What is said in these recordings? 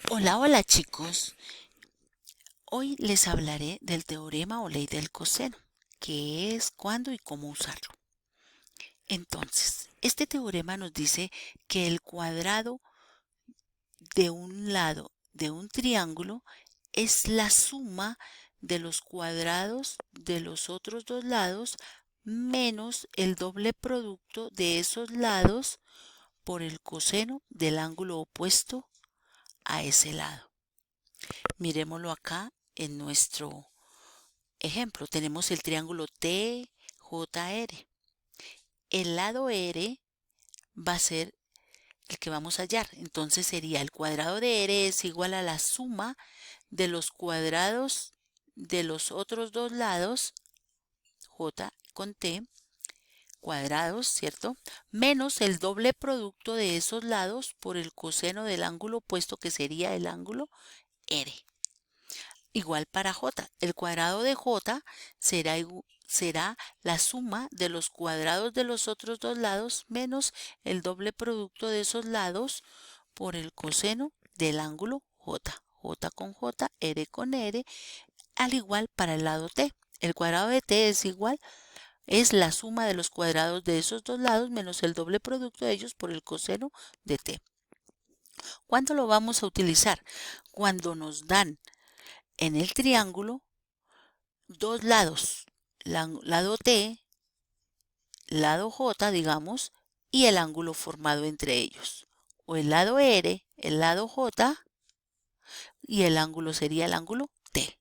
Hola, hola chicos. Hoy les hablaré del teorema o ley del coseno, qué es, cuándo y cómo usarlo. Entonces, este teorema nos dice que el cuadrado de un lado de un triángulo es la suma de los cuadrados de los otros dos lados menos el doble producto de esos lados por el coseno del ángulo opuesto a ese lado. Miremoslo acá en nuestro ejemplo. Tenemos el triángulo TJR. El lado R va a ser el que vamos a hallar. Entonces sería el cuadrado de R es igual a la suma de los cuadrados de los otros dos lados, J con T, cuadrados, ¿cierto? Menos el doble producto de esos lados por el coseno del ángulo opuesto que sería el ángulo R. Igual para J. El cuadrado de J será la suma de los cuadrados de los otros dos lados menos el doble producto de esos lados por el coseno del ángulo J. J con J, R con R, al igual para el lado T. El cuadrado de T es la suma de los cuadrados de esos dos lados menos el doble producto de ellos por el coseno de T. ¿Cuándo lo vamos a utilizar? Cuando nos dan en el triángulo dos lados, lado T, lado J, digamos, y el ángulo formado entre ellos. O el lado R, el lado J, y el ángulo sería el ángulo T.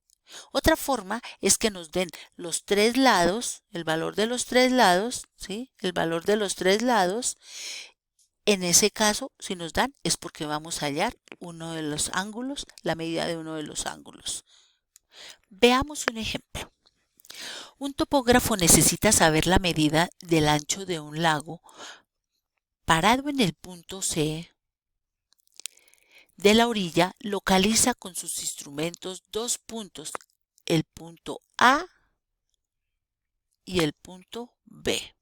Otra forma es que nos den los tres lados, el valor de los tres lados, ¿sí? El valor de los tres lados. En ese caso, si nos dan, es porque vamos a hallar uno de los ángulos, la medida de uno de los ángulos. Veamos un ejemplo. Un topógrafo necesita saber la medida del ancho de un lago. Parado en el punto C de la orilla, localiza con sus instrumentos dos puntos, el punto A y el punto B,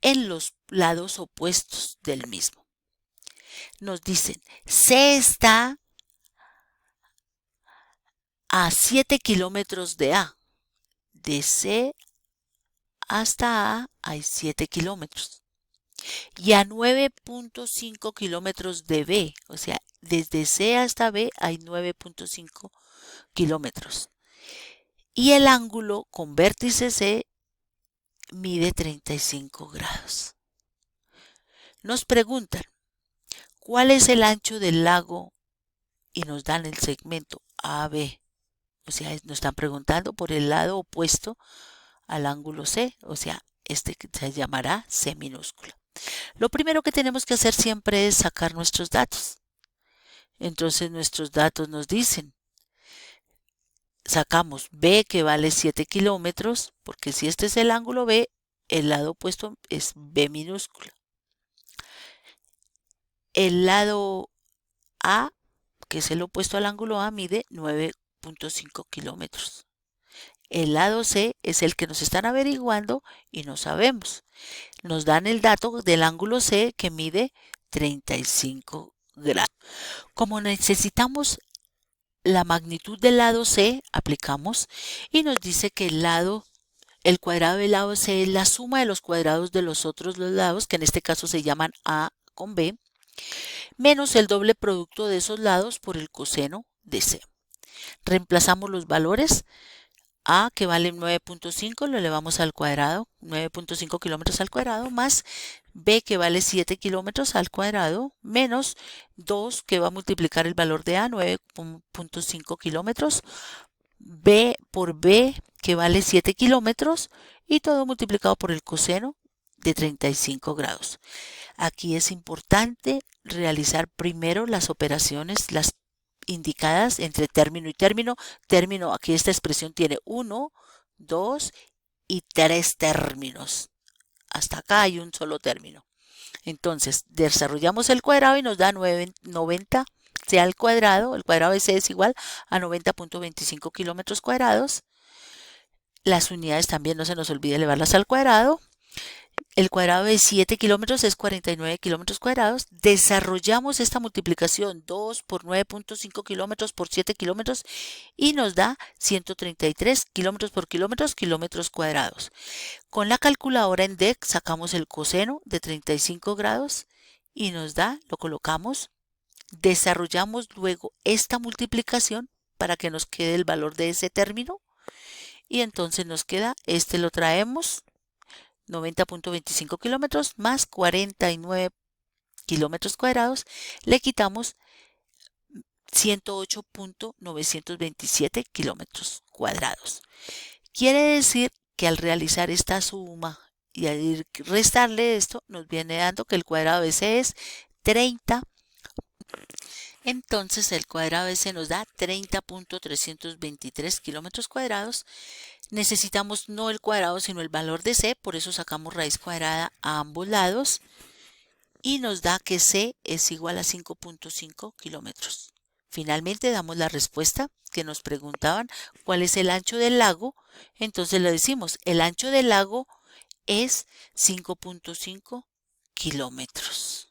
en los lados opuestos del mismo. Nos dicen, C está a 7 kilómetros de A. De C hasta A hay 7 kilómetros. Y a 9.5 kilómetros de B, o sea, desde C hasta B hay 9.5 kilómetros. Y el ángulo con vértice C mide 35 grados. Nos preguntan, ¿cuál es el ancho del lago? Y nos dan el segmento AB. O sea, nos están preguntando por el lado opuesto al ángulo C, o sea, este se llamará C minúscula. Lo primero que tenemos que hacer siempre es sacar nuestros datos. Entonces nuestros datos nos dicen, sacamos B que vale 7 kilómetros, porque si este es el ángulo B, el lado opuesto es B minúscula. El lado A, que es el opuesto al ángulo A, mide 9.5 kilómetros. El lado C es el que nos están averiguando y no sabemos. Nos dan el dato del ángulo C que mide 35 grados. Como necesitamos la magnitud del lado C, aplicamos y nos dice que el cuadrado del lado C es la suma de los cuadrados de los otros dos lados, que en este caso se llaman A con B, menos el doble producto de esos lados por el coseno de C. Reemplazamos los valores. A, que vale 9.5, lo elevamos al cuadrado, 9.5 kilómetros al cuadrado, más B, que vale 7 kilómetros al cuadrado, menos 2, que va a multiplicar el valor de A, 9.5 kilómetros, B por B, que vale 7 kilómetros, y todo multiplicado por el coseno de 35 grados. Aquí es importante realizar primero las operaciones, las indicadas entre término y término. Término, aquí esta expresión tiene 1, 2 y 3 términos. Hasta acá hay un solo término. Entonces, desarrollamos el cuadrado y nos da 90 C al cuadrado. El cuadrado de C es igual a 90.25 kilómetros cuadrados. Las unidades también no se nos olvide elevarlas al cuadrado. El cuadrado de 7 kilómetros es 49 kilómetros cuadrados. Desarrollamos esta multiplicación 2 por 9.5 kilómetros por 7 kilómetros y nos da 133 kilómetros por kilómetros cuadrados. Con la calculadora en DEC sacamos el coseno de 35 grados y nos da, lo colocamos, desarrollamos luego esta multiplicación para que nos quede el valor de ese término y entonces nos queda, este lo traemos, 90.25 kilómetros más 49 kilómetros cuadrados, le quitamos 108.927 kilómetros cuadrados. Quiere decir que al realizar esta suma y al restarle esto, nos viene dando que el cuadrado de C es 30. Entonces el cuadrado de C nos da 30.323 kilómetros cuadrados. Necesitamos no el cuadrado sino el valor de C, por eso sacamos raíz cuadrada a ambos lados y nos da que C es igual a 5.5 kilómetros. Finalmente damos la respuesta que nos preguntaban, ¿cuál es el ancho del lago? Entonces le decimos, el ancho del lago es 5.5 kilómetros.